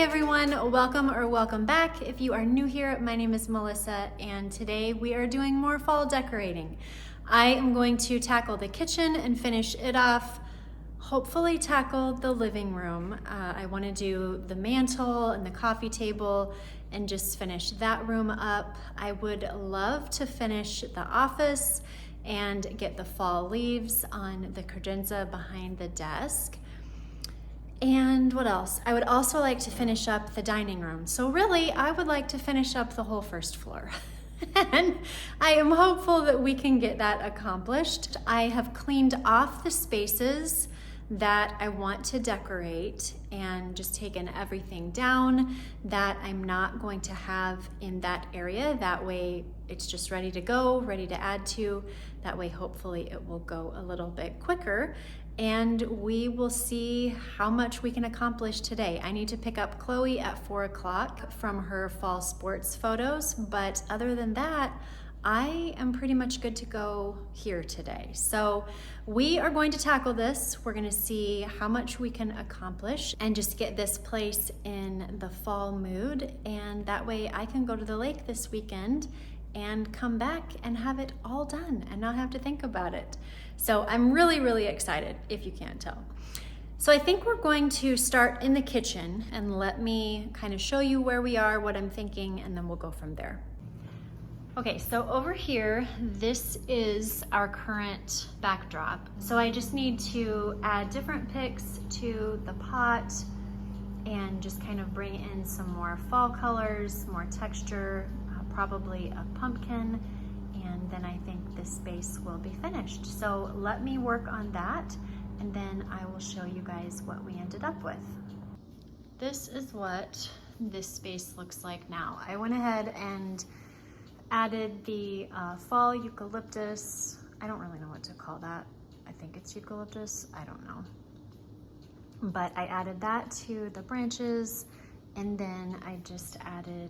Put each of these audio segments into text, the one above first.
everyone, welcome or welcome back. If you are new here, my name is Melissa and today we are doing more fall decorating. I am going to tackle the kitchen and finish it off, hopefully tackle the living room. I want to do the mantle and the coffee table and just finish that room up. I would love to finish the office and get the fall leaves on the credenza behind the desk. And what else? I would also like to finish up the dining room. So really, I would like to finish up the whole first floor. And I am hopeful that we can get that accomplished. I have cleaned off the spaces that I want to decorate and just taken everything down that I'm not going to have in that area. That way it's just ready to go, ready to add to. That way hopefully it will go a little bit quicker and we will see how much we can accomplish today. I need to pick up Chloe at 4 o'clock from her fall sports photos, but other than that, I am pretty much good to go here today. So we are going to tackle this. We're gonna see how much we can accomplish and just get this place in the fall mood. And that way I can go to the lake this weekend and come back and have it all done and not have to think about it. So I'm really, really excited, if you can't tell. So I think we're going to start in the kitchen and let me kind of show you where we are, what I'm thinking, and then we'll go from there. Okay, so over here, this is our current backdrop. So I just need to add different picks to the pot and just kind of bring in some more fall colors, more texture, probably a pumpkin, and then I think this space will be finished. So let me work on that, and then I will show you guys what we ended up with. This is what this space looks like now. I went ahead and added the fall eucalyptus. I don't really know what to call that. I think it's eucalyptus, I don't know. But I added that to the branches, and then I just added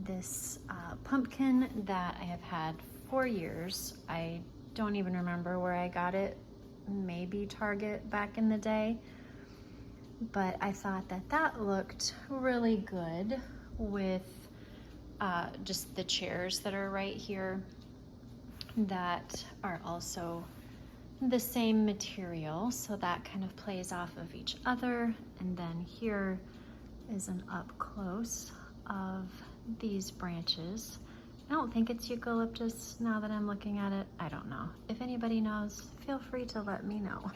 this pumpkin that I have had for years. I don't even remember where I got it, maybe Target back in the day. But I thought that that looked really good with just the chairs that are right here that are also the same material, so that kind of plays off of each other. And then here is an up close of these branches. I don't think it's eucalyptus now that I'm looking at it. I don't know. If anybody knows, feel free to let me know.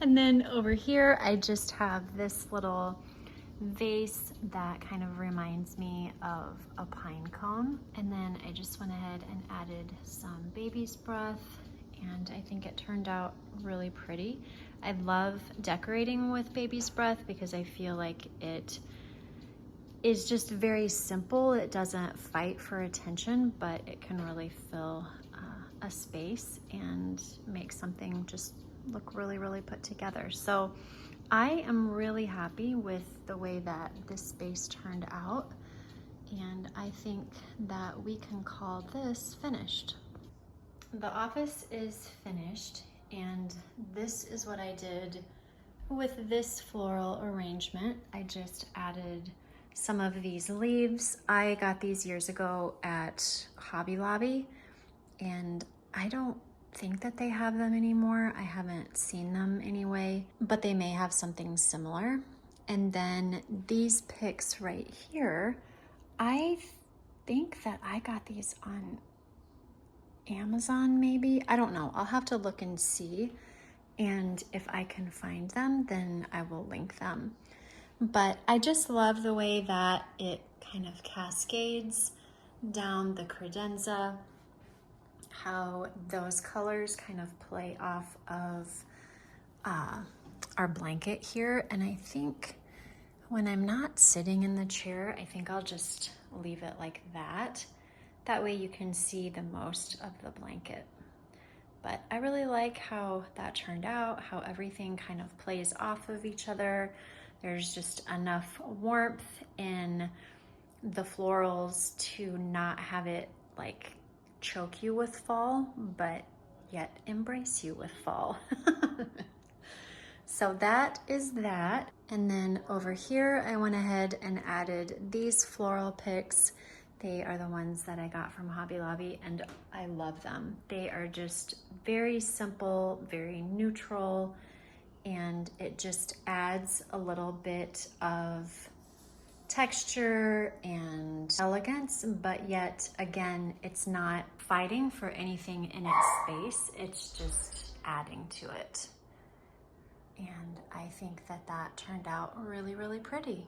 And then over here, I just have this little vase that kind of reminds me of a pine cone. And then I just went ahead and added some baby's breath, and I think it turned out really pretty. I love decorating with baby's breath because I feel like it is just very simple. It doesn't fight for attention, but it can really fill a space and make something just look really, really put together. So I am really happy with the way that this space turned out, and I think that we can call this finished. The office is finished, and this is what I did with this floral arrangement. I just added some of these leaves. I got these years ago at Hobby Lobby, and I don't think that they have them anymore. I haven't seen them anyway, but they may have something similar. And then these picks right here, I think that I got these on Amazon maybe. I don't know. I'll have to look and see. And if I can find them, then I will link them. But I just love the way that it kind of cascades down the credenza, how those colors kind of play off of our blanket here. And I think when I'm not sitting in the chair, I think I'll just leave it like that. That way you can see the most of the blanket. But I really like how that turned out, how everything kind of plays off of each other. There's just enough warmth in the florals to not have it like choke you with fall, but yet embrace you with fall. So that is that. And then over here, I went ahead and added these floral picks. They are the ones that I got from Hobby Lobby and I love them. They are just very simple, very neutral, and it just adds a little bit of texture and elegance, but yet again, it's not fighting for anything in its space. It's just adding to it. And I think that that turned out really, really pretty.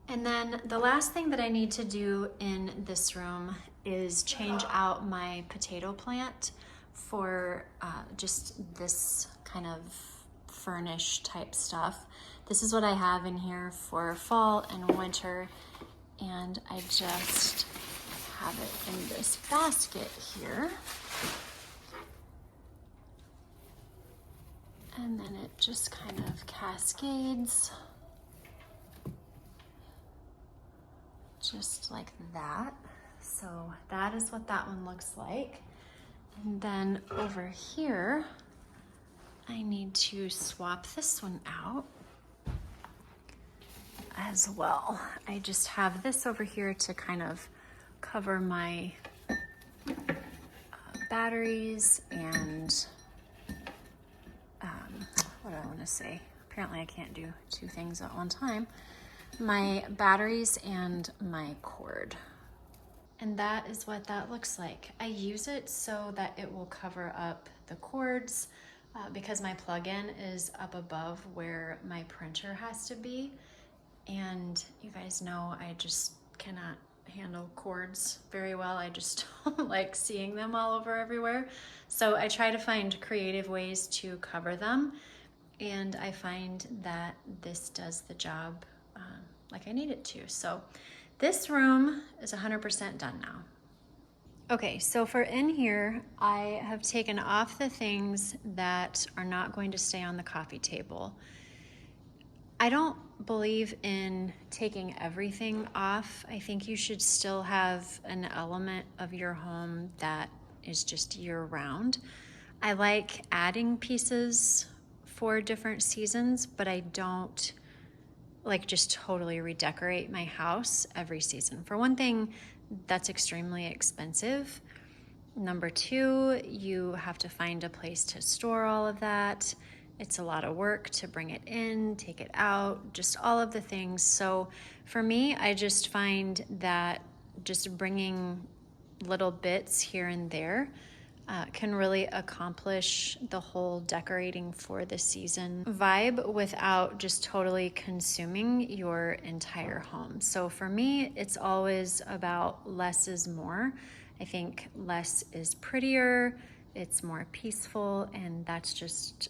And then the last thing that I need to do in this room is change out my potato plant for just this kind of furnish type stuff. This is what I have in here for fall and winter, and I just have it in this basket here. And then it just kind of cascades just like that. So that is what that one looks like. And then over here, I need to swap this one out as well. I just have this over here to kind of cover my batteries and what do I want to say? Apparently I can't do two things at one time. My batteries and my cord. And that is what that looks like. I use it so that it will cover up the cords because my plug-in is up above where my printer has to be. And you guys know I just cannot handle cords very well. I just don't like seeing them all over everywhere. So I try to find creative ways to cover them. And I find that this does the job like I need it to. So this room is 100% done now. Okay, so for in here, I have taken off the things that are not going to stay on the coffee table. I don't believe in taking everything off. I think you should still have an element of your home that is just year-round. I like adding pieces for different seasons, but I don't like just totally redecorate my house every season. For one thing, that's extremely expensive. Number two, you have to find a place to store all of that. It's a lot of work to bring it in, take it out, just all of the things. So for me, I just find that just bringing little bits here and there can really accomplish the whole decorating for the season vibe without just totally consuming your entire home. So for me, it's always about less is more. I think less is prettier, it's more peaceful, and that's just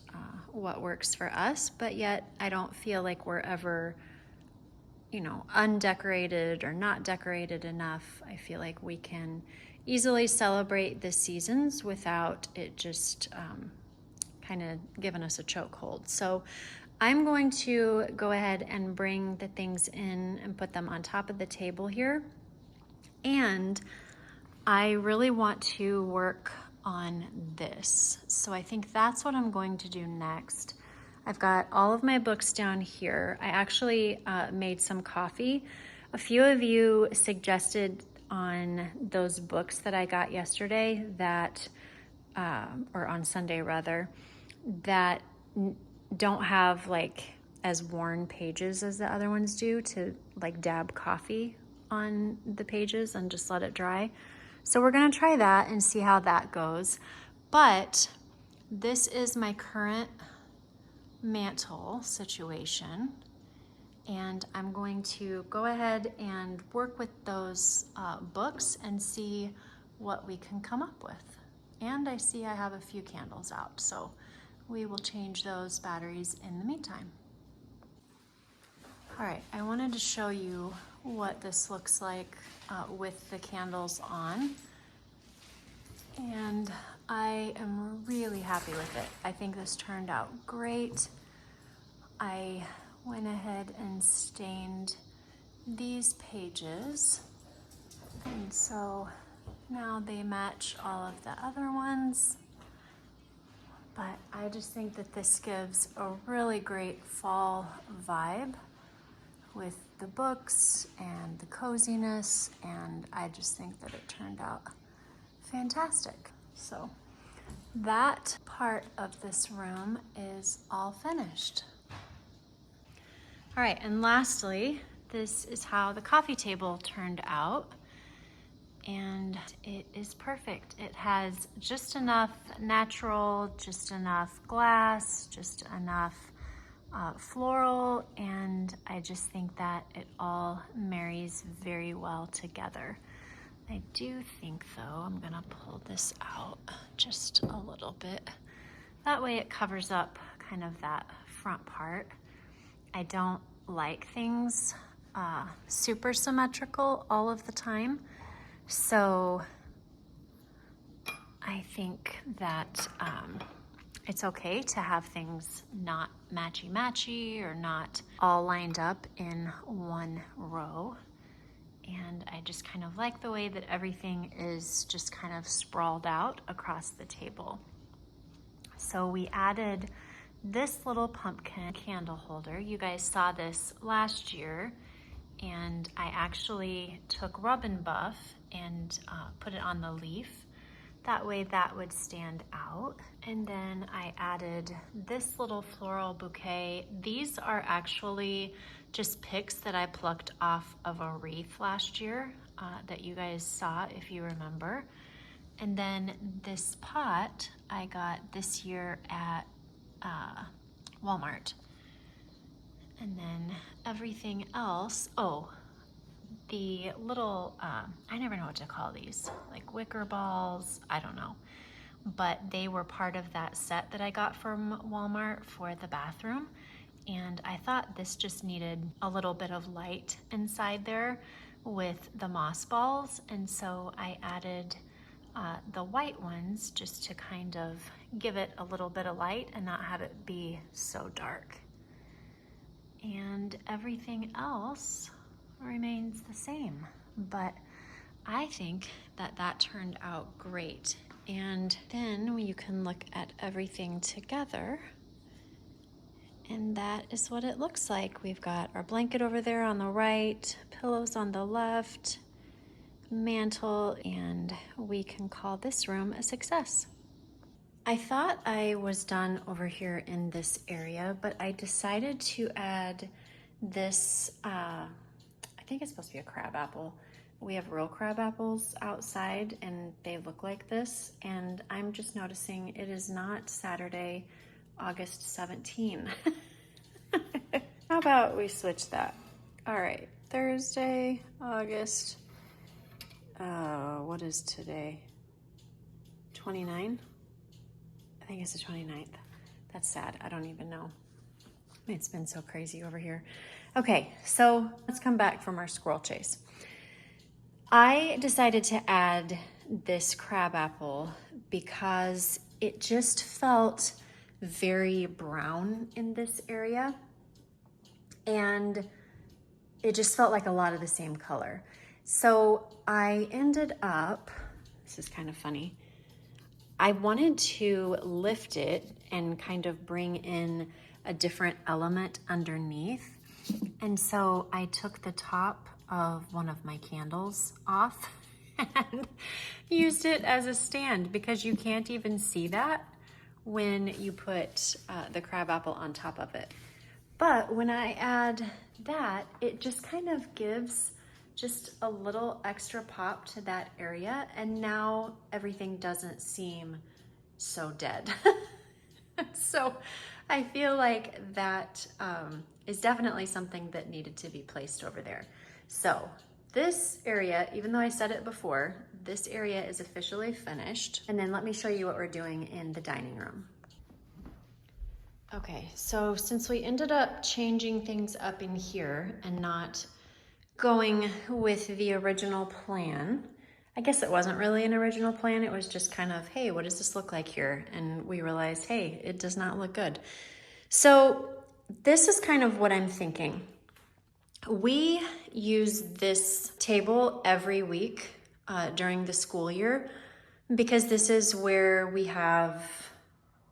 what works for us. But yet I don't feel like we're ever, you know, undecorated or not decorated enough. I feel like we can easily celebrate the seasons without it just kind of giving us a chokehold. So I'm going to go ahead and bring the things in and put them on top of the table here. And I really want to work on this. So I think that's what I'm going to do next. I've got all of my books down here. I actually made some coffee. A few of you suggested on those books that I got yesterday that, or on Sunday rather, that don't have like as worn pages as the other ones do, to like dab coffee on the pages and just let it dry. So we're gonna try that and see how that goes. But this is my current mantle situation. And I'm going to go ahead and work with those books and see what we can come up with. And I see I have a few candles out, so we will change those batteries in the meantime. All right, I wanted to show you what this looks like with the candles on. And I am really happy with it. I think this turned out great. I went ahead and stained these pages, and so now they match all of the other ones. but I just think that this gives a really great fall vibe with the books and the coziness, and I just think that it turned out fantastic. So that part of this room is all finished. All right, and lastly, this is how the coffee table turned out. And it is perfect. It has just enough natural, just enough glass, just enough floral, and I just think that it all marries very well together. I do think though, I'm gonna pull this out just a little bit. That way it covers up kind of that front part. I don't like things super symmetrical all of the time. So I think that it's okay to have things not matchy-matchy or not all lined up in one row. And I just kind of like the way that everything is just kind of sprawled out across the table. So we added this little pumpkin candle holder. You guys saw this last year, and I actually took Rub and Buff and put it on the leaf. That way that would stand out. And then I added this little floral bouquet. These are actually just picks that I plucked off of a wreath last year that you guys saw, if you remember. And then this pot I got this year at Walmart. And then everything else, the little, I never know what to call these, like wicker balls, I don't know. But they were part of that set that I got from Walmart for the bathroom. And I thought this just needed a little bit of light inside there with the moss balls. And so I added the white ones just to kind of give it a little bit of light and not have it be so dark. And everything else remains the same, but I think that that turned out great. And then you can look at everything together, and that is what it looks like. We've got our blanket over there on the right, pillows on the left, mantle, and we can call this room a success. I thought I was done over here in this area, but I decided to add this, I think it's supposed to be a crab apple. We have real crab apples outside and they look like this, and I'm just noticing it is not Saturday, August 17. How about we switch that? All right, Thursday, August, what is today? 29? I think it's the 29th. That's sad, I don't even know. It's been so crazy over here. Okay, so let's come back from our squirrel chase. I decided to add this crab apple because it just felt very brown in this area, and it just felt like a lot of the same color. So I ended up, this is kind of funny, I wanted to lift it and kind of bring in a different element underneath. And so I took the top of one of my candles off and used it as a stand, because you can't even see that when you put the crab apple on top of it. But when I add that, it just kind of gives just a little extra pop to that area, and now everything doesn't seem so dead. So I feel like that is definitely something that needed to be placed over there. So this area, even though I said it before, this area is officially finished. And then let me show you what we're doing in the dining room. Okay, so since we ended up changing things up in here and not going with the original plan, I guess it wasn't really an original plan, it was just kind of, hey, what does this look like here? And we realized, hey, it does not look good. So this is kind of what I'm thinking. We use this table every week during the school year, because this is where we have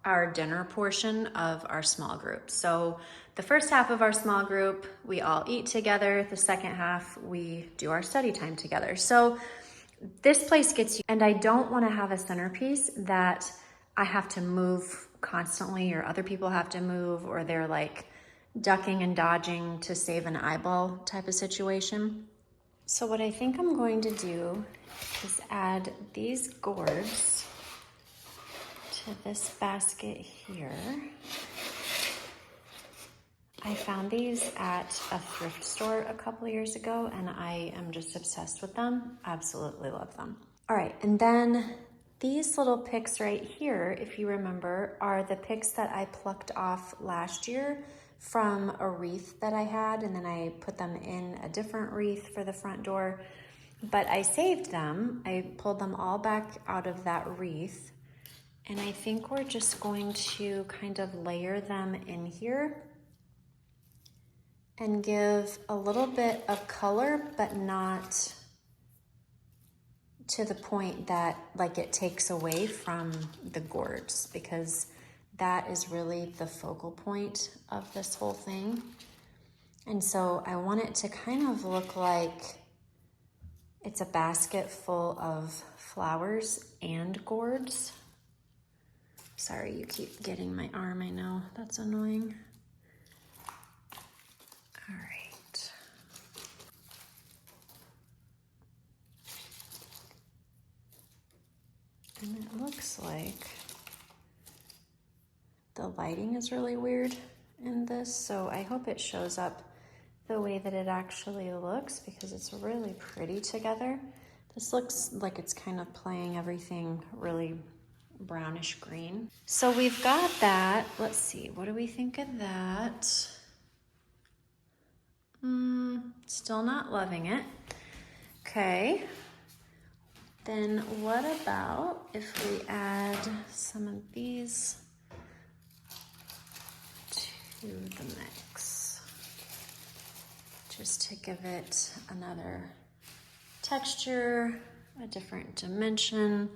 our dinner portion of our small group. So the first half of our small group, we all eat together. The second half, we do our study time together. So this place gets you, and I don't want to have a centerpiece that I have to move constantly, or other people have to move, or they're like ducking and dodging to save an eyeball type of situation. So what I think I'm going to do is add these gourds to this basket here. I found these at a thrift store a couple years ago, and I am just obsessed with them. Absolutely love them. All right, and then these little picks right here, if you remember, are the picks that I plucked off last year from a wreath that I had, and then I put them in a different wreath for the front door. But I saved them. I pulled them all back out of that wreath, and I think we're just going to kind of layer them in here and give a little bit of color, but not to the point that like it takes away from the gourds, because that is really the focal point of this whole thing. And so I want it to kind of look like it's a basket full of flowers and gourds. Sorry, you keep getting my arm, I know, that's annoying. All right. And it looks like the lighting is really weird in this, so I hope it shows up the way that it actually looks, because it's really pretty together. This looks like it's kind of playing everything really brownish green. So we've got that. Let's see, what do we think of that? Still not loving it. Okay. Then what about if we add some of these to the mix, just to give it another texture, a different dimension,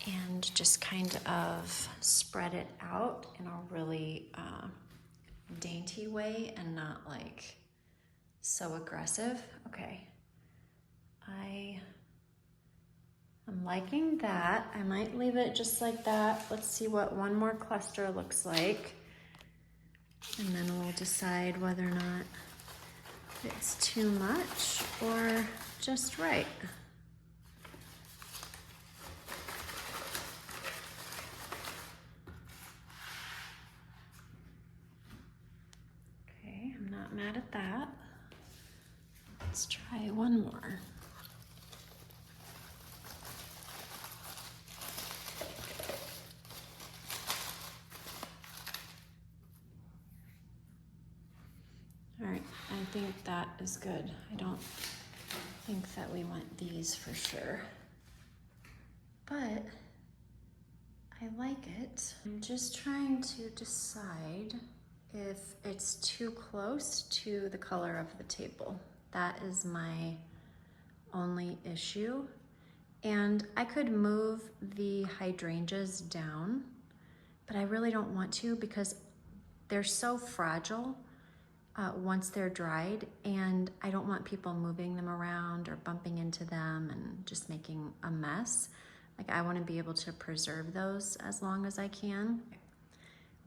and just kind of spread it out in a really dainty way and not like so aggressive. Okay, I'm liking that. I might leave it just like that. Let's see what one more cluster looks like, and then we'll decide whether or not it's too much or just right. Okay, I'm not mad at that. Let's try one more. All right, I think that is good. I don't think that we want these for sure, but I like it. I'm just trying to decide if it's too close to the color of the table. That is my only issue. And I could move the hydrangeas down, but I really don't want to, because they're so fragile once they're dried, and I don't want people moving them around or bumping into them and just making a mess. Like, I want to be able to preserve those as long as I can.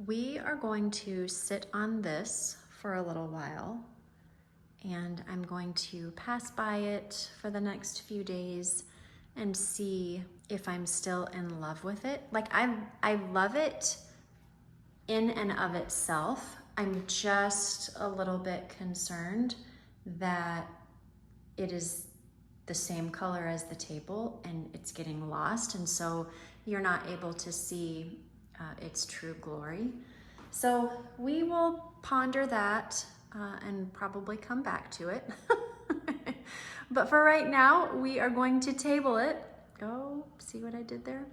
We are going to sit on this for a little while, and I'm going to pass by it for the next few days and see if I'm still in love with it. Like, I love it in and of itself. I'm just a little bit concerned that it is the same color as the table and it's getting lost, and so you're not able to see its true glory. So we will ponder that and probably come back to it. But for right now, we are going to table it. Oh, see what I did there?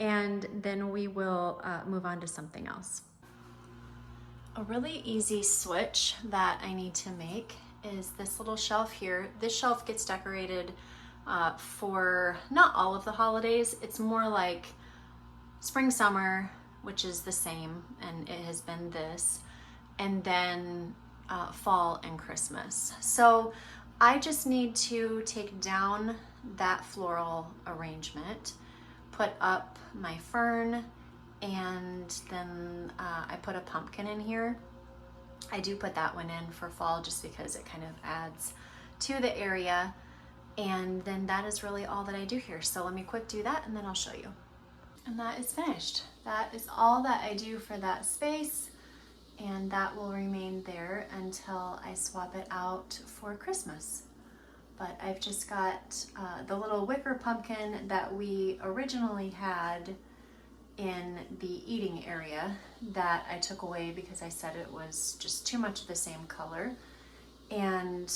And then we will move on to something else. A really easy switch that I need to make is this little shelf here. This shelf gets decorated for not all of the holidays. It's more like spring, summer, which is the same, and it has been this, and then fall and Christmas. So I just need to take down that floral arrangement, put up my fern, and then I put a pumpkin in here. I do put that one in for fall just because it kind of adds to the area. And then that is really all that I do here. So let me quick do that and then I'll show you. And that is finished. That is all that I do for that space. And that will remain there until I swap it out for Christmas. But I've just got the little wicker pumpkin that we originally had in the eating area that I took away because I said it was just too much of the same color, and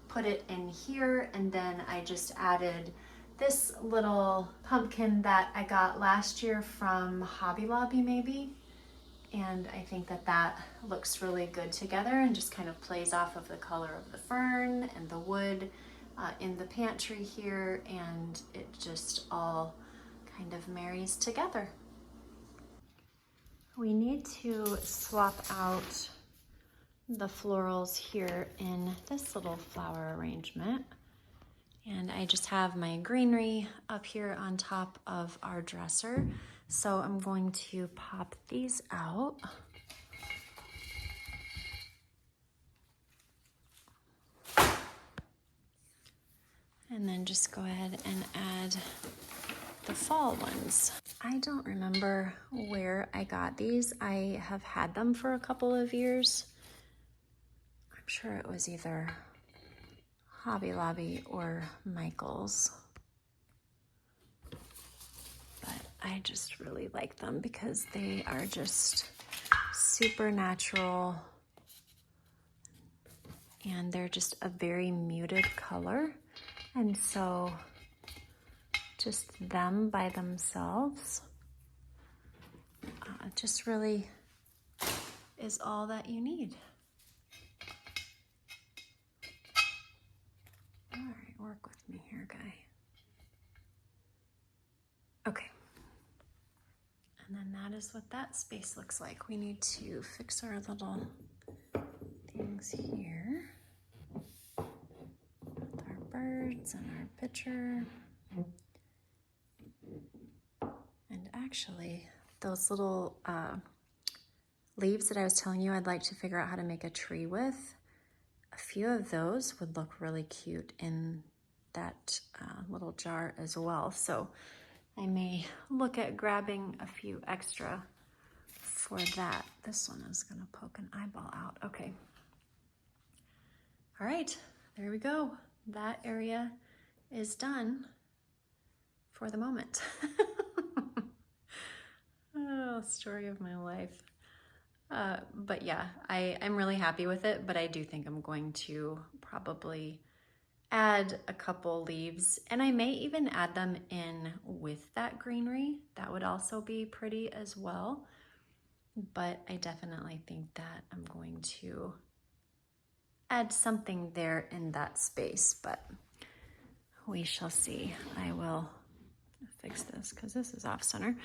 put it in here. And then I just added this little pumpkin that I got last year from Hobby Lobby maybe, and I think that that looks really good together and just kind of plays off of the color of the fern and the wood in the pantry here, and it just all kind of marries together. We need to swap out the florals here in this little flower arrangement. And I just have my greenery up here on top of our dresser. So I'm going to pop these out. And then just go ahead and add the fall ones. I don't remember where I got these. I have had them for a couple of years. I'm sure it was either Hobby Lobby or Michael's. But I just really like them because they are just super natural and they're just a very muted color. And so just them by themselves just really is all that you need. All right, work with me here, guy. Okay. And then that is what that space looks like. We need to fix our little things here. With our birds and our picture. And actually, those little leaves that I was telling you I'd like to figure out how to make a tree with, a few of those would look really cute in that little jar as well. So I may look at grabbing a few extra for that. This one is gonna poke an eyeball out. Okay. All right, there we go. That area is done for the moment. Oh, story of my life. But yeah, I'm really happy with it, but I do think I'm going to probably add a couple leaves, and I may even add them in with that greenery. That would also be pretty as well. But I definitely think that I'm going to add something there in that space, but we shall see. I will fix this because this is off center.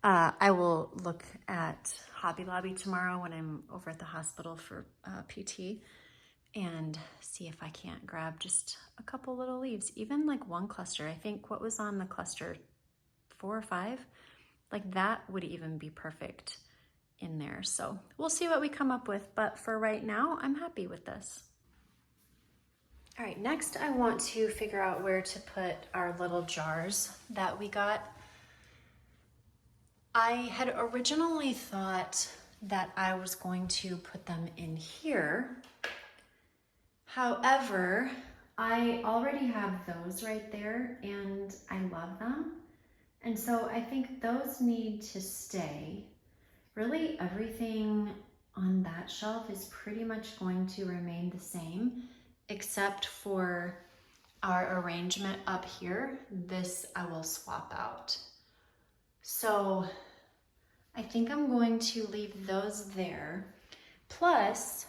I will look at Hobby Lobby tomorrow when I'm over at the hospital for PT and see if I can't grab just a couple little leaves, even like one cluster. I think what was on the cluster, 4 or 5, like that would even be perfect in there. So we'll see what we come up with, but for right now, I'm happy with this. All right, next I want to figure out where to put our little jars that we got. I had originally thought that I was going to put them in here. However, I already have those right there and I love them. And so I think those need to stay. Really, everything on that shelf is pretty much going to remain the same, except for our arrangement up here. This I will swap out. So I think I'm going to leave those there. Plus,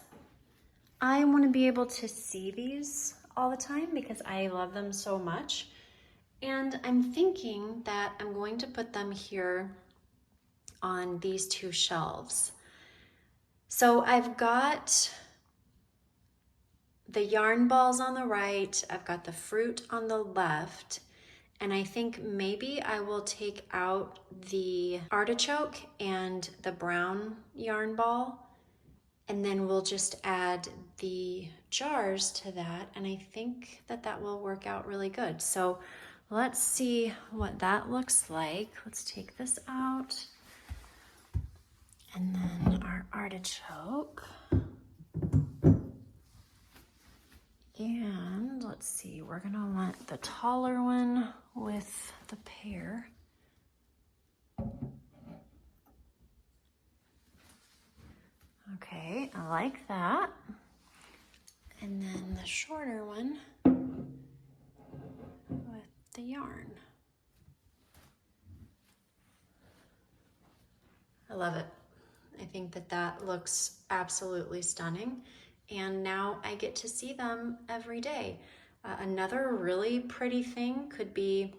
I want to be able to see these all the time because I love them so much. And I'm thinking that I'm going to put them here on these two shelves. So I've got the yarn balls on the right, I've got the fruit on the left, and I think maybe I will take out the artichoke and the brown yarn ball, and then we'll just add the jars to that, and I think that that will work out really good. So let's see what that looks like. Let's take this out. And then our artichoke. And let's see, we're gonna want the taller one with the pear. Okay, I like that. And then the shorter one with the yarn. I love it. I think that that looks absolutely stunning. And now I get to see them every day. Another really pretty thing could be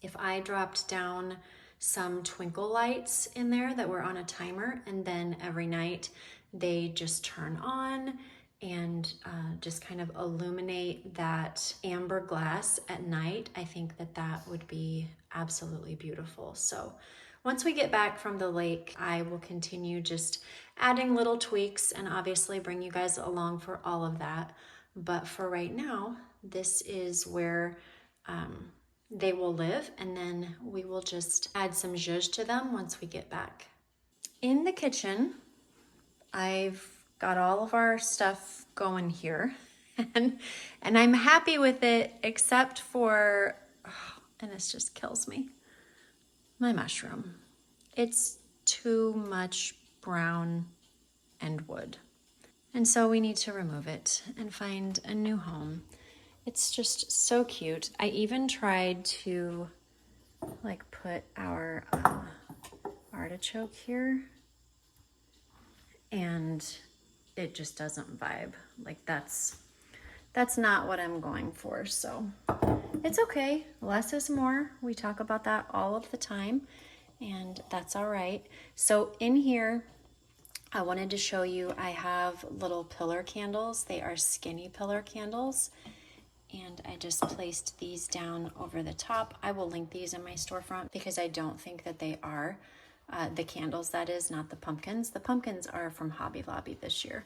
if I dropped down some twinkle lights in there that were on a timer, and then every night they just turn on and just kind of illuminate that amber glass at night. I think that that would be absolutely beautiful. So once we get back from the lake, I will continue just adding little tweaks and obviously bring you guys along for all of that. But for right now, this is where they will live, and then we will just add some zhuzh to them once we get back. In the kitchen, I've got all of our stuff going here, and I'm happy with it, except for, and this just kills me, my mushroom. It's too much brown and wood. And so we need to remove it and find a new home. It's just so cute. I even tried to like put our artichoke here, and it just doesn't vibe. Like that's not what I'm going for. So it's okay. Less is more. We talk about that all of the time, and that's all right. So in here, I wanted to show you, I have little pillar candles. They are skinny pillar candles. And I just placed these down over the top. I will link these in my storefront because I don't think that they are the candles, that is, not the pumpkins. The pumpkins are from Hobby Lobby this year.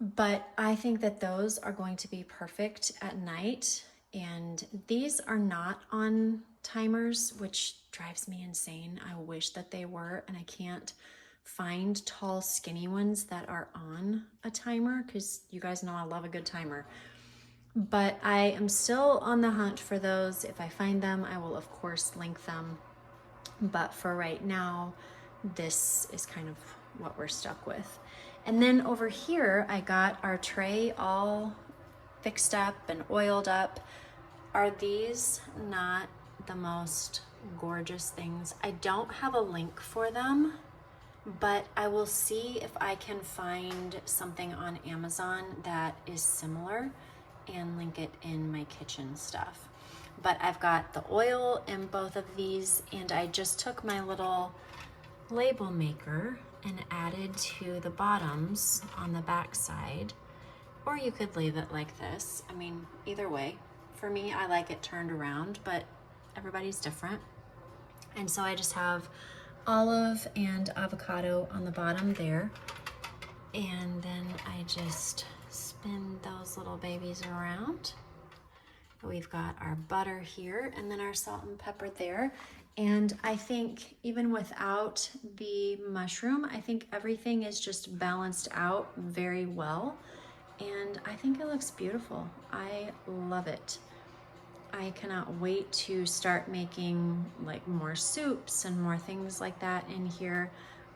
But I think that those are going to be perfect at night. And these are not on timers, which drives me insane. I wish that they were, and I can't find tall, skinny ones that are on a timer because you guys know I love a good timer. But I am still on the hunt for those. If I find them, I will of course link them. But for right now, this is kind of what we're stuck with. And then over here, I got our tray all fixed up and oiled up. Are these not the most gorgeous things? I don't have a link for them, but I will see if I can find something on Amazon that is similar and link it in my kitchen stuff. But I've got the oil in both of these, and I just took my little label maker and added to the bottoms on the back side, or you could leave it like this. I mean, either way. For me, I like it turned around, but everybody's different. And so I just have olive and avocado on the bottom there, and then I just spin those little babies around. We've got our butter here, and then our salt and pepper there. And I think even without the mushroom, I think everything is just balanced out very well. And I think it looks beautiful. I love it. I cannot wait to start making like more soups and more things like that in here.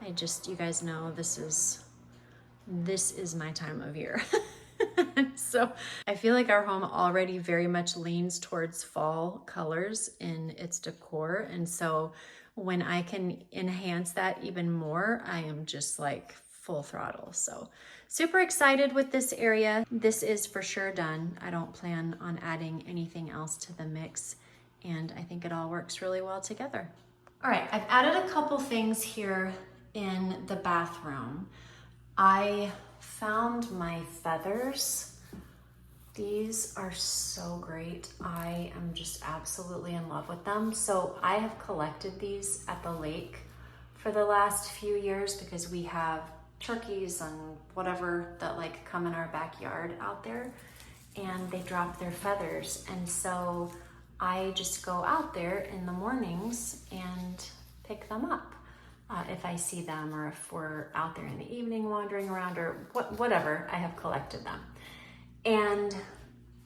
You guys know this is my time of year. So I feel like our home already very much leans towards fall colors in its decor. And so when I can enhance that even more, I am just like full throttle. So super excited with this area. This is for sure done. I don't plan on adding anything else to the mix, and I think it all works really well together. All right, I've added a couple things here in the bathroom. I found my feathers. These are so great. I am just absolutely in love with them. So I have collected these at the lake for the last few years because we have turkeys and whatever that like come in our backyard out there, and they drop their feathers. And so I just go out there in the mornings and pick them up if I see them, or if we're out there in the evening wandering around, or whatever, I have collected them. And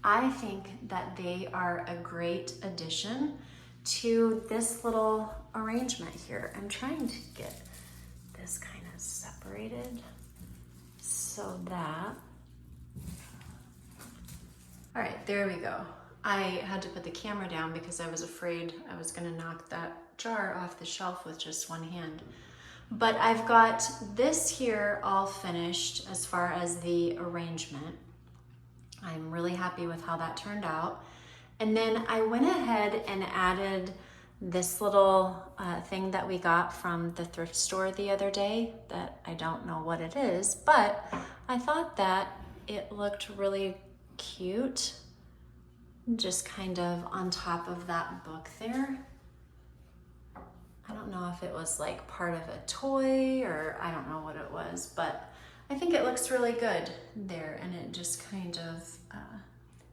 I think that they are a great addition to this little arrangement here. I'm trying to get this kind of separated so that, all right, there we go. I had to put the camera down because I was afraid I was gonna knock that jar off the shelf with just one hand. But I've got this here all finished as far as the arrangement. I'm really happy with how that turned out. And then I went ahead and added this little thing that we got from the thrift store the other day that I don't know what it is, but I thought that it looked really cute, just kind of on top of that book there. I don't know if it was like part of a toy or I don't know what it was, but I think it looks really good there, and it just kind of,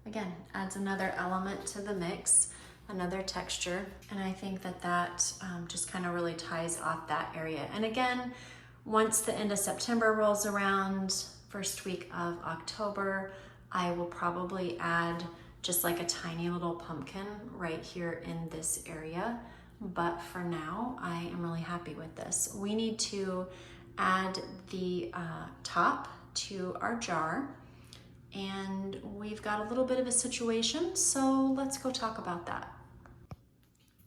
again, adds another element to the mix, another texture, and I think that that just kind of really ties off that area. And again, once the end of September rolls around, first week of October, I will probably add just like a tiny little pumpkin right here in this area. But for now, I am really happy with this. We need to add the top to our jar, and we've got a little bit of a situation, so let's go talk about that.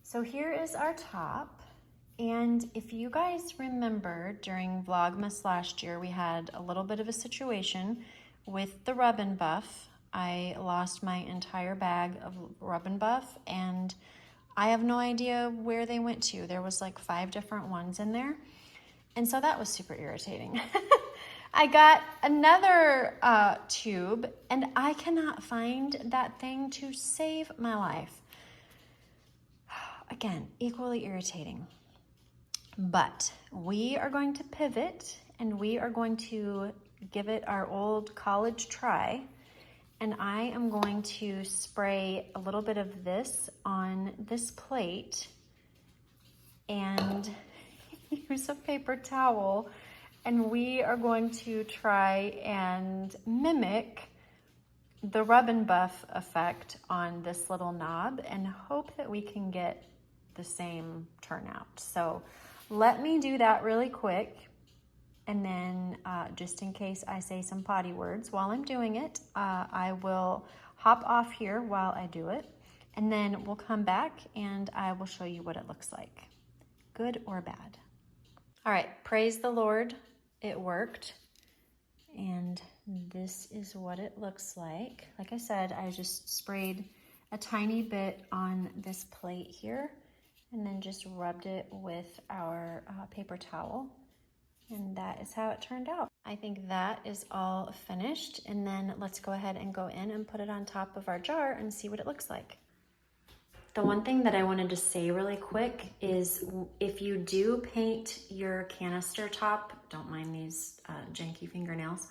So here is our top, and if you guys remember during Vlogmas last year, we had a little bit of a situation with the Rub and Buff. I lost my entire bag of Rub and Buff, and I have no idea where they went to. There was like 5 different ones in there. And so that was super irritating. I got another tube, and I cannot find that thing to save my life. Again, equally irritating. But we are going to pivot, and we are going to give it our old college try. And I am going to spray a little bit of this on this plate and use a paper towel, and we are going to try and mimic the Rub and Buff effect on this little knob and hope that we can get the same turnout. So let me do that really quick. And then just in case I say some potty words while I'm doing it, I will hop off here while I do it. And then we'll come back and I will show you what it looks like, good or bad. All right, praise the Lord, it worked. And this is what it looks like. Like I said, I just sprayed a tiny bit on this plate here and then just rubbed it with our paper towel. And that is how it turned out. I think that is all finished. And then let's go ahead and go in and put it on top of our jar and see what it looks like. The one thing that I wanted to say really quick is if you do paint your canister top, don't mind these janky fingernails,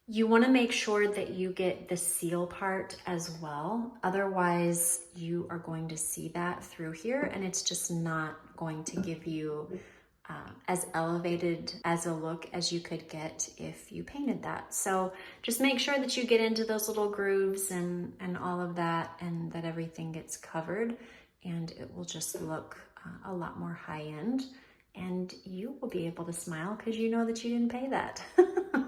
you want to make sure that you get the seal part as well. Otherwise, you are going to see that through here and it's just not going to give you as elevated as a look as you could get if you painted that. So just make sure that you get into those little grooves and all of that, and that everything gets covered, and it will just look a lot more high end, and you will be able to smile because you know that you didn't pay that. All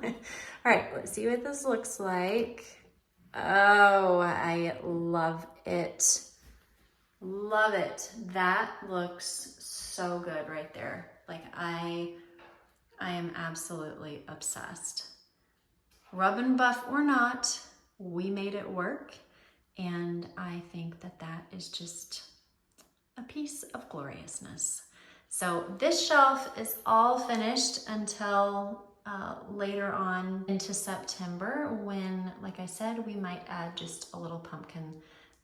right, let's see what this looks like. Oh, I love it. Love it. That looks so good right there. Like I I am absolutely obsessed. Rub and buff or not, we made it work. And I think that that is just a piece of gloriousness. So this shelf is all finished until later on into September when, like I said, we might add just a little pumpkin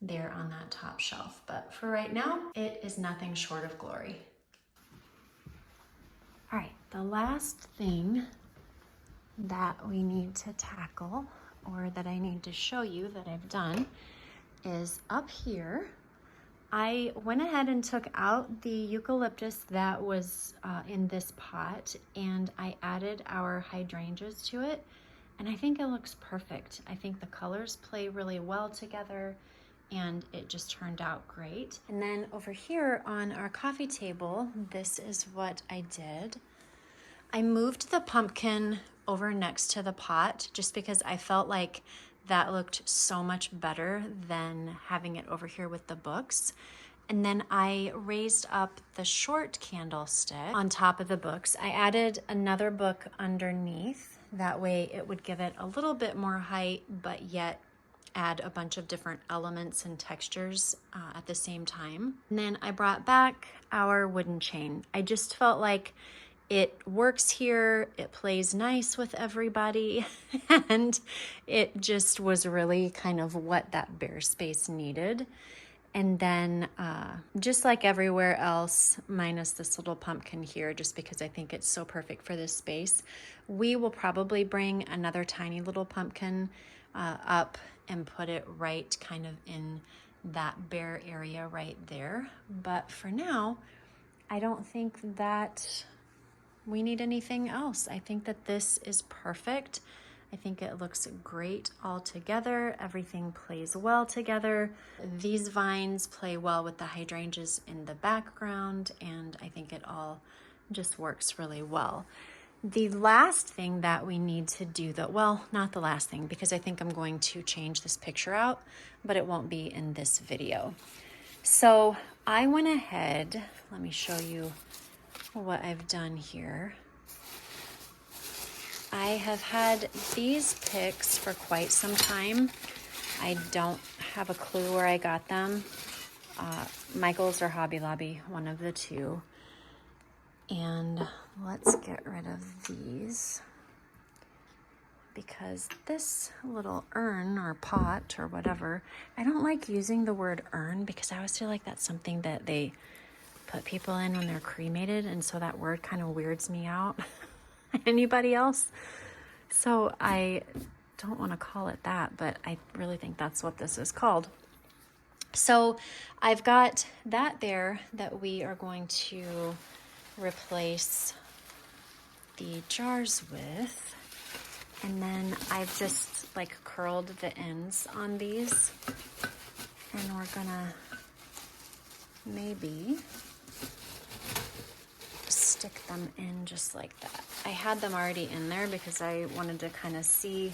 there on that top shelf. But for right now, it is nothing short of glory. All right, the last thing that we need to tackle, or that I need to show you that I've done, is up here. I went ahead and took out the eucalyptus that was in this pot, and I added our hydrangeas to it, and I think it looks perfect. I think the colors play really well together, and it just turned out great. And then over here on our coffee table, this is what I did. I moved the pumpkin over next to the pot just because I felt like that looked so much better than having it over here with the books. And then I raised up the short candlestick on top of the books. I added another book underneath. That way it would give it a little bit more height, but yet add a bunch of different elements and textures at the same time. And then I brought back our wooden chain. I just felt like it works here, it plays nice with everybody, and it just was really kind of what that bare space needed. And then just like everywhere else, minus this little pumpkin here, just because I think it's so perfect for this space, we will probably bring another tiny little pumpkin up and put it right kind of in that bare area right there. But for now, I don't think that we need anything else. I think that this is perfect. I think it looks great all together. Everything plays well together. These vines play well with the hydrangeas in the background, and I think it all just works really well. The last thing that we need to do, though, well, not the last thing, because I think I'm going to change this picture out, but it won't be in this video. So I went ahead, let me show you what I've done here. I have had these picks for quite some time. I don't have a clue where I got them. Michael's or Hobby Lobby, one of the two. And let's get rid of these, because this little urn or pot or whatever, I don't like using the word urn because I always feel like that's something that they put people in when they're cremated, and so that word kind of weirds me out. Anybody else? So I don't want to call it that, but I really think that's what this is called. So I've got that there that we are going to replace the jars with, and then I've just like curled the ends on these, and we're gonna maybe stick them in just like that. I had them already in there because I wanted to kind of see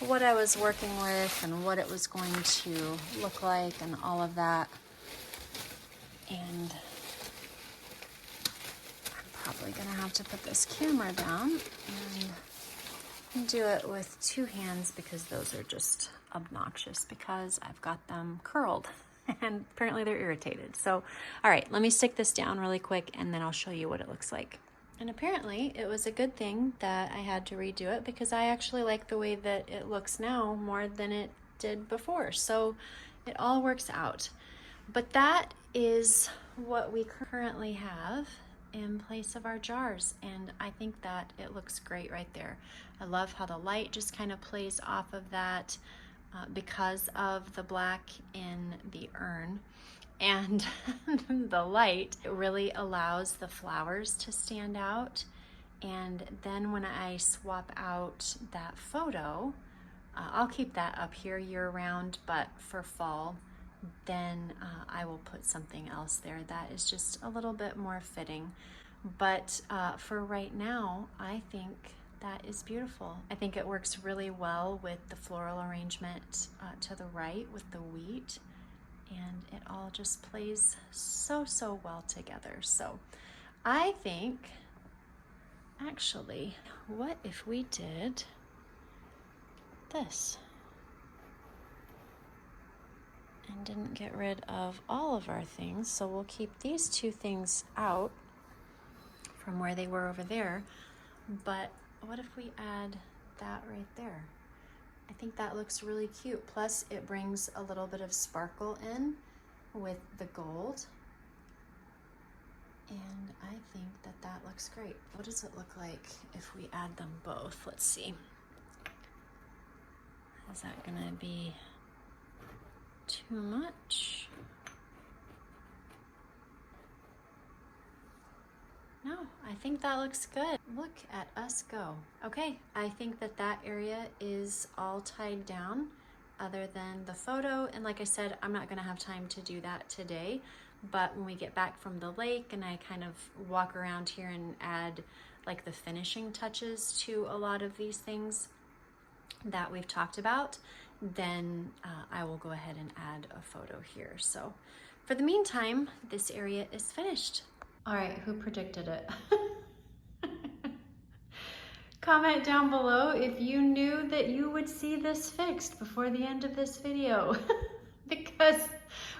what I was working with and what it was going to look like and all of that. And I'm probably gonna have to put this camera down and do it with two hands because those are just obnoxious because I've got them curled. And apparently they're irritated. So, all right, let me stick this down really quick and then I'll show you what it looks like. And apparently it was a good thing that I had to redo it because I actually like the way that it looks now more than it did before. So it all works out. But that is what we currently have in place of our jars. And I think that it looks great right there. I love how the light just kind of plays off of that. Because of the black in the urn and the light, it really allows the flowers to stand out. And then when I swap out that photo, I'll keep that up here year round, but for fall, then I will put something else there that is just a little bit more fitting. But for right now, I think that is beautiful. I think it works really well with the floral arrangement to the right with the wheat, and it all just plays so well together. So I think Actually, what if we did this and didn't get rid of all of our things? So we'll keep these two things out from where they were over there, but what if we add that right there? I think that looks really cute. Plus it brings a little bit of sparkle in with the gold. And I think that that looks great. What does it look like if we add them both? Let's see. Is that gonna be too much? No, I think that looks good. Look at us go. Okay, I think that that area is all tied down other than the photo. And like I said, I'm not gonna have time to do that today, but when we get back from the lake and I kind of walk around here and add like the finishing touches to a lot of these things that we've talked about, then I will go ahead and add a photo here. So for the meantime, this area is finished. All right, who predicted it? Comment down below if you knew that you would see this fixed before the end of this video. Because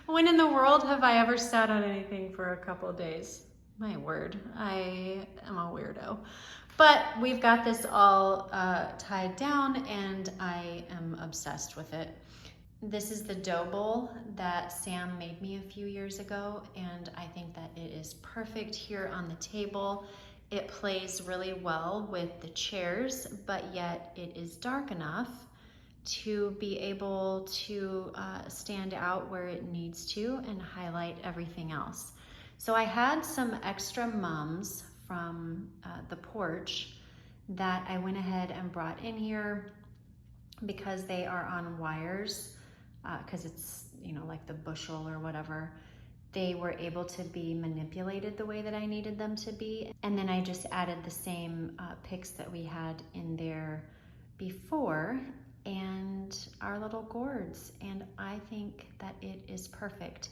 when in the world have I ever sat on anything for a couple of days? My word, I am a weirdo. But we've got this all tied down and I am obsessed with it. This is the dough bowl that Sam made me a few years ago, and I think that it is perfect here on the table. It plays really well with the chairs, but yet it is dark enough to be able to stand out where it needs to and highlight everything else. So I had some extra mums from the porch that I went ahead and brought in here because they are on wires, because it's, you know, like the bushel or whatever. They were able to be manipulated the way that I needed them to be. And then I just added the same picks that we had in there before and our little gourds. And I think that it is perfect.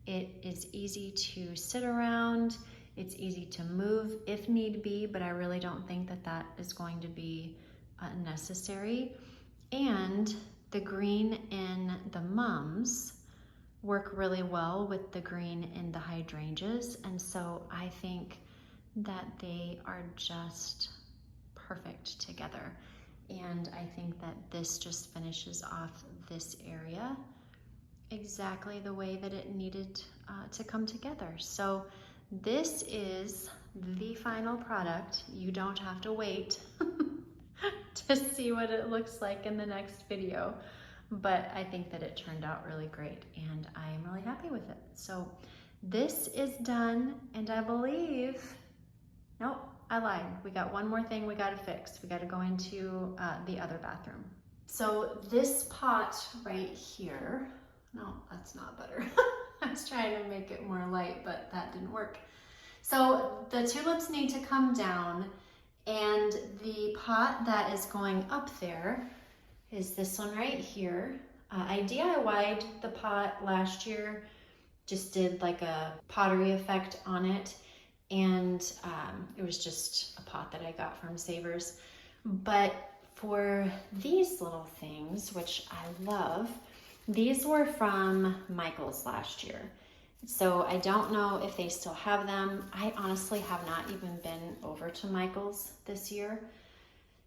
It is easy to sit around. It's easy to move if need be, but I really don't think that that is going to be necessary. And the green in the mums work really well with the green in the hydrangeas. And so I think that they are just perfect together. And I think that this just finishes off this area exactly the way that it needed to come together. So this is the final product. You don't have to wait to see what it looks like in the next video, but I think that it turned out really great and I am really happy with it. So this is done, and I believe, nope, I lied. We got one more thing we got to fix. We got to go into the other bathroom. So this pot right here, no, that's not better. I was trying to make it more light, but that didn't work. So the tulips need to come down, and the pot that is going up there is this one right here. I DIY'd the pot last year, just did like a pottery effect on it, and it was just a pot that I got from Savers. But for these little things, which I love, these were from Michael's last year. So I don't know if they still have them. I honestly have not even been over to Michael's this year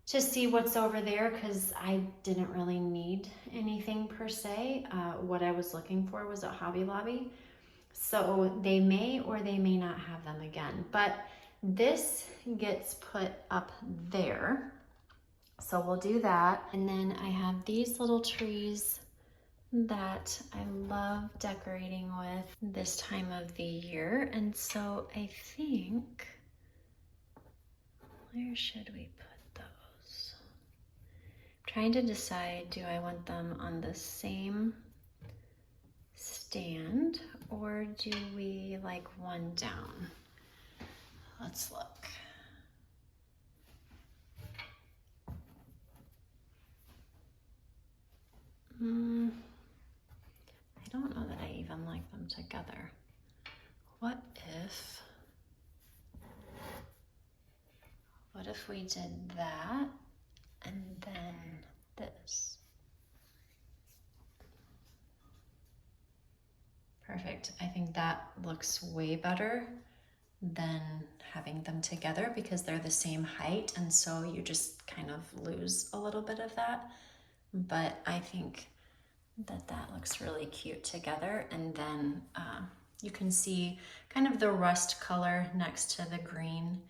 to see what's over there because I didn't really need anything per se. What I was looking for was at Hobby Lobby. So they may or they may not have them again, but this gets put up there. So we'll do that. And then I have these little trees that I love decorating with this time of the year. And so I think, where should we put those? I'm trying to decide, do I want them on the same stand or do we like one down? Let's look. I don't know that I even like them together. What what if we did that and then this? Perfect. I think that looks way better than having them together because they're the same height, and so you just kind of lose a little bit of that. But I think that that looks really cute together. And then you can see kind of the rust color next to the green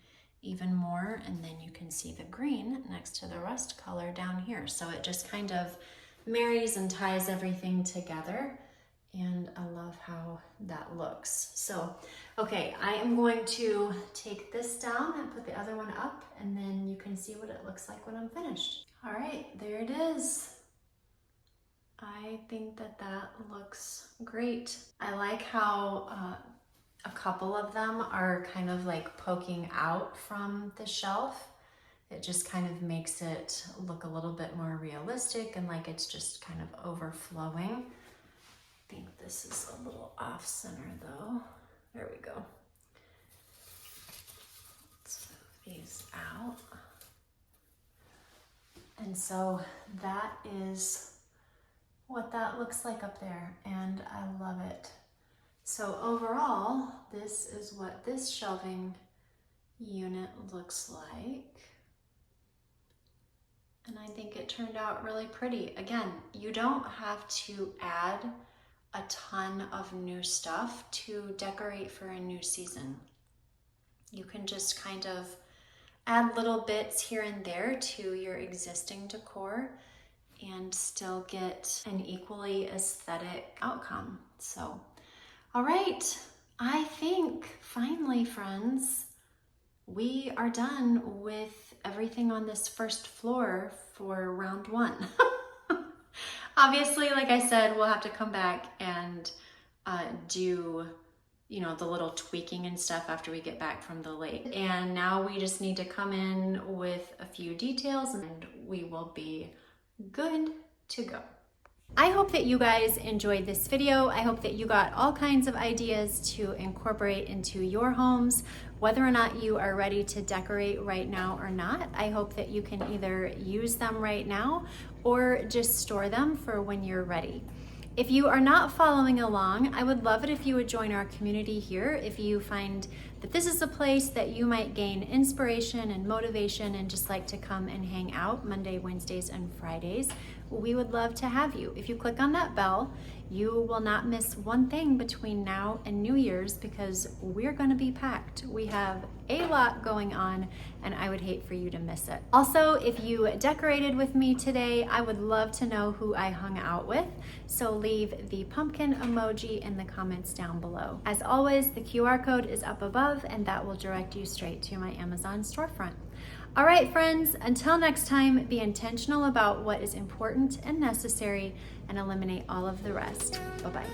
even more, and then you can see the green next to the rust color down here. So it just kind of marries and ties everything together, and I love how that looks. So, okay, I am going to take this down and put the other one up, and then you can see what it looks like when I'm finished. All right, there it is. I think that that looks great. I like how a couple of them are kind of like poking out from the shelf. It just kind of makes it look a little bit more realistic and like it's just kind of overflowing. I think this is a little off center though. There we go. Let's move these out. And so that is what that looks like up there, and I love it. So overall, this is what this shelving unit looks like. And I think it turned out really pretty. Again, you don't have to add a ton of new stuff to decorate for a new season. You can just kind of add little bits here and there to your existing decor and still get an equally aesthetic outcome. So, all right, I think finally, friends, we are done with everything on this first floor for round one. Obviously, like I said, we'll have to come back and do, you know, the little tweaking and stuff after we get back from the lake. And now we just need to come in with a few details and we will be good to go. I hope that you guys enjoyed this video. I hope that you got all kinds of ideas to incorporate into your homes, whether or not you are ready to decorate right now or not. I hope that you can either use them right now or just store them for when you're ready. If you are not following along, I would love it if you would join our community here. If you find that this is a place that you might gain inspiration and motivation and just like to come and hang out Monday, Wednesdays, and Fridays, we would love to have you. If you click on that bell, you will not miss one thing between now and New Year's because we're gonna be packed. We have a lot going on and I would hate for you to miss it. Also, if you decorated with me today, I would love to know who I hung out with. So leave the pumpkin emoji in the comments down below. As always, the QR code is up above and that will direct you straight to my Amazon storefront. All right, friends, until next time, be intentional about what is important and necessary and eliminate all of the rest. Bye-bye.